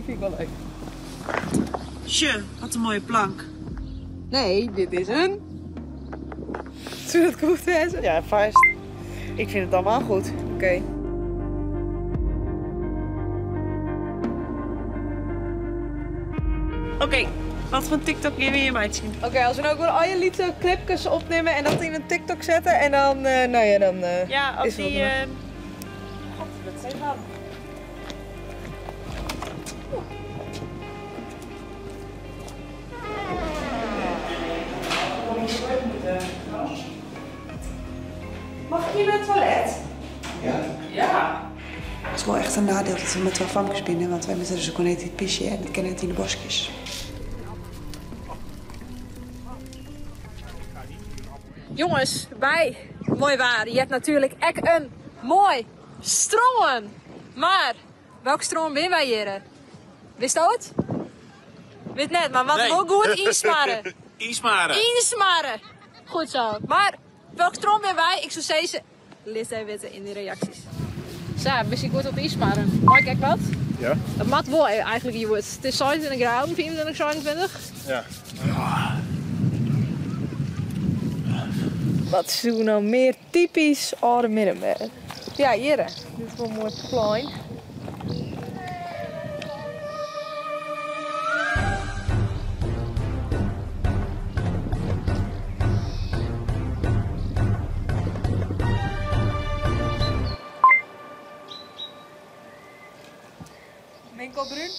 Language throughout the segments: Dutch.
vind ik wel leuk. Tje, wat een mooie plank. Nee, dit is een... Zou dat goed wezen? Ja, vast. Ik vind het allemaal goed. Oké. Oké, wat voor TikTok wil je mij zien? Oké, als we nou ook wel al je liedje clipjes opnemen en dat in een TikTok zetten en dan, nou ja, dan... Ja, als is het die... wel God, dat is wel. Mag ik hier naar het toilet? Ja? Ja. Het is wel echt een nadeel dat we met 12 vankers binnen, want wij moeten dus ook net het pisje en het kennen het in de bosjes. Jongens, wij, mooi waar, je hebt natuurlijk echt een mooi stroom. Maar, welk stroom ben wij hier? Wist je het? Weet net, maar wat Nee. wel goed insmaren. Ismaren. Insmaren. Goed zo. Maar, welk stroom ben wij? Ik zou zeggen, laat even weten in de reacties. Zo, misschien goed op insmaren. Maar kijk wat. Ja? Dat mat wel eigenlijk hier wordt. Het is 27 graden, 24, 27. Ja. Wat is nou meer typisch oude middenberg? Ja, hier. Dit is wel een mooi plein. Winkelbruin.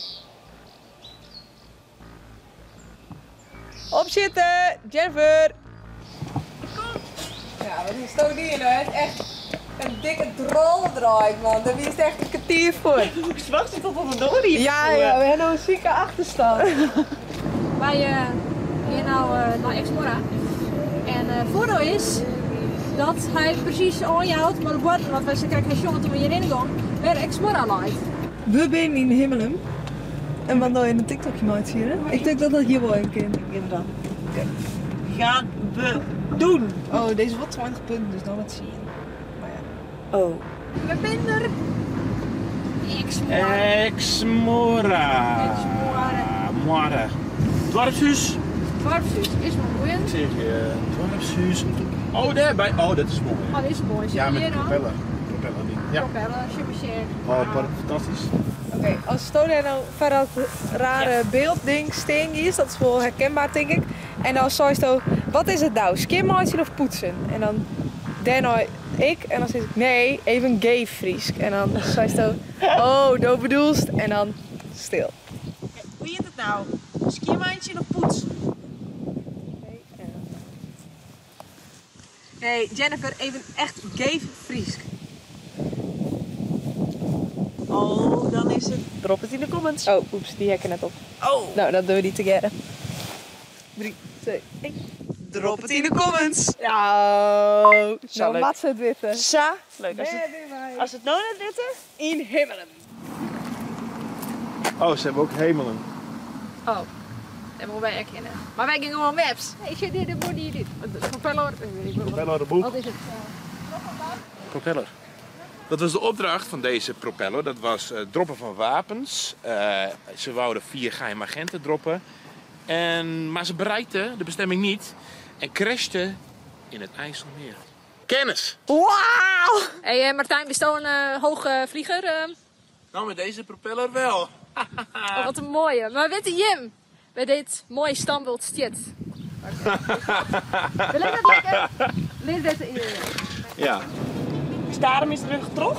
Opzitten, Jennifer. Ja, wat is toch hier nou? Het is echt een dikke drol draait, man. Daar is het echt een kwartier voor. Wacht je tot op de door hier? Ja, we hebben nou een zieke achterstand. Wij hier nou naar Explora. En het voordeel is dat hij precies aanhoudt met de bord, want we krijgen geen jongen toen we hierin gaan, waar Explora light. We zijn in Himmelum. En wat nou in een TikTokje maakt hier, hè? Ik denk dat dat hier wel een keer. Inderdaad. Gaan we doen. Oh, deze wordt 20 punten, dus dan wat zie je. Maar ja. Oh. We zijn er. Explora. Exmora. Moire. Dwarfshuis. Dwarfzus is wel mooi. Ik zeg dwarfshuis. Oh, daarbij. Oh, dat is mooi. Oh, dit is mooi. Zie Ja, je met hier de nou? propeller. Propeller ding. Ja. Propeller, super share. Oh, fantastisch. Oké, als Stoner nou verder het rare beeldding steen is, dat is wel herkenbaar denk ik. En dan zei je, wat is het nou? Skimmaatje of poetsen? En dan nou ik en dan zeg ik nee, even gay Friesk. En dan zei je, oh, dat bedoelst. En dan stil. Hoe heet het nou? Skiermandje of poets? Nee, Jennifer, even echt gay Friesk. Oh, dan is het. Drop het in de comments. Oh, oeps, die hekken net op. Oh. Nou, dat doen we niet together. 3, 2, 1. Drop het in de comments. Nou, Zo nou leuk. mat ze het witte. Sa. Leuk. Als het nou net witte. In Himmelen. Oh, ze hebben ook hemelen. Oh, dat moeten wij herkennen. Maar wij gingen gewoon maps. Hey, shit, dit, dit. Propeller. Propeller de boek. Wat is het? Propeller. Dat was de opdracht van deze propeller. Dat was droppen van wapens. Ze wouden 4 geheime agenten droppen. Maar ze bereikten de bestemming niet. En crashten in het IJsselmeer. Kennis! Wauw! Hey Martijn, bist je een hoge vlieger? Nou, met deze propeller wel. Oh, wat een mooie. Maar weet je Jim? Bij dit mooie standbeeld stjet. We lezen het lekker. Lees dit in. Ja. Daarom is de rug terug.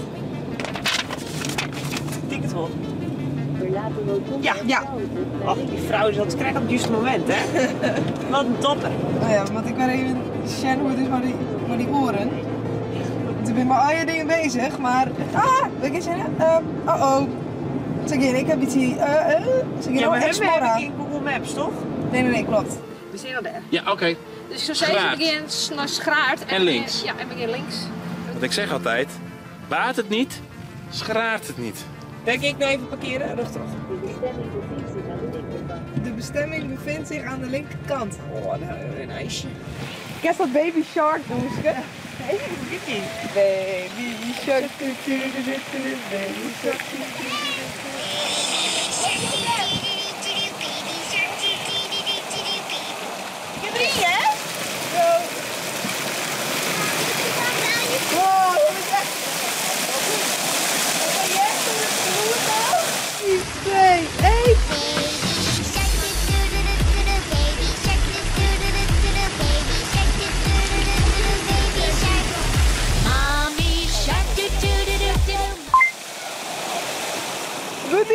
Ik denk het wel. Ja, ja. Och, die vrouw is altijd krijg op het juiste moment, hè? Wat een topper. Oh ja, want ik ben even Shen hoe het is met die oren. Want ik ben met al je dingen bezig, maar... Ah, weet je zeggen? Oh. Zeg je, ik heb iets hier... Zeg je, Ja, maar Explora. hebben we in Google Maps, toch? Nee, klopt. We zijn al daar. Ja, oké. Dus ik zou zeggen, Schraart. we beginnen naar Schraart. En links. Ja, en we beginnen links. Want ik zeg altijd, baat het niet, schraart het niet. Denk ik nou even parkeren? Rug terug. De bestemming bevindt zich aan de linkerkant. Oh, nou, een ijsje. Ik heb dat Baby Shark doen. Hey, hoe zit die? Baby Shark. Baby Shark.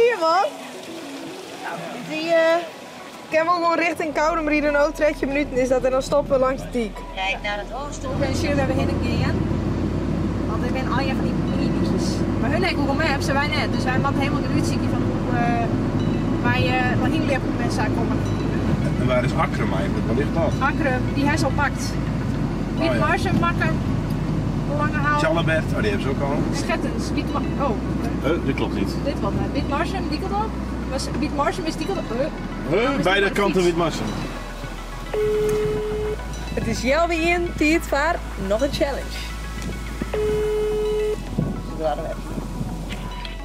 hier, man. Ik heb ook gewoon richting Koudem rijden, ook 30 minuten is dat en dan stoppen we langs de diek. Kijk naar het oosten. Ik ben sure we hebben heen gaan. Want ik ben al je van die mini-liedjes. Maar hun heeft Google Maps en wij net. Dus wij moeten helemaal de uitzieken van hoe wij heen lepen mensen komen. En waar is Akrum eigenlijk? Waar ligt dat? Akrum, die hij zo pakt. Wietmarsen, Makker, Langehaal. Tjallebert, oh die hebben ze ook al. Schettens, Dit klopt niet. dit wat, Wietmarsen, Diekeldorp. Wietmarsen is Diekeldorp. Beide kanten Witmarsen. Het is jou weer in, tijd voor nog een challenge.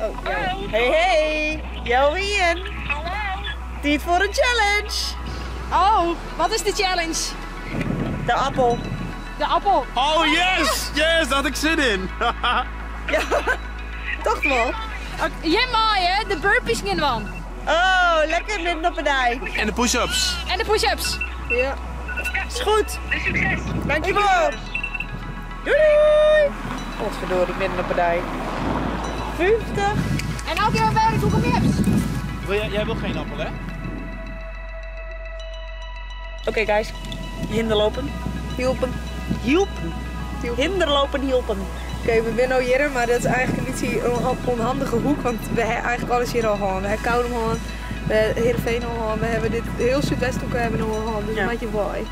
Oh, ja. Hey, jou weer in. Tijd voor een challenge. Oh, wat is de challenge? De appel. De appel. Oh yes! Yes, daar had ik zin in. Toch wel? Jij maaien, de burpees in van. Oh, lekker midden op een dijk. En de push-ups. En de push-ups. Ja. Is goed. Succes! Dankjewel. Doei. Godverdorie, midden op een dijk. 50. En elke keer bij de Google Maps. Jij wil geen appel, hè? Oké, guys. Hinderlopen. Hielpen. Hielpen. Hinderlopen hielpen. Oké, we zijn nou hier, maar dat is eigenlijk een beetje een onhandige hoek, want we hebben eigenlijk alles hier al gehad. We hebben Koudem gehad, we hebben Heerenveen al gehad, we hebben dit heel Zuidwesthoek hebben we nog al gehad, dus Ja. een beetje mooi.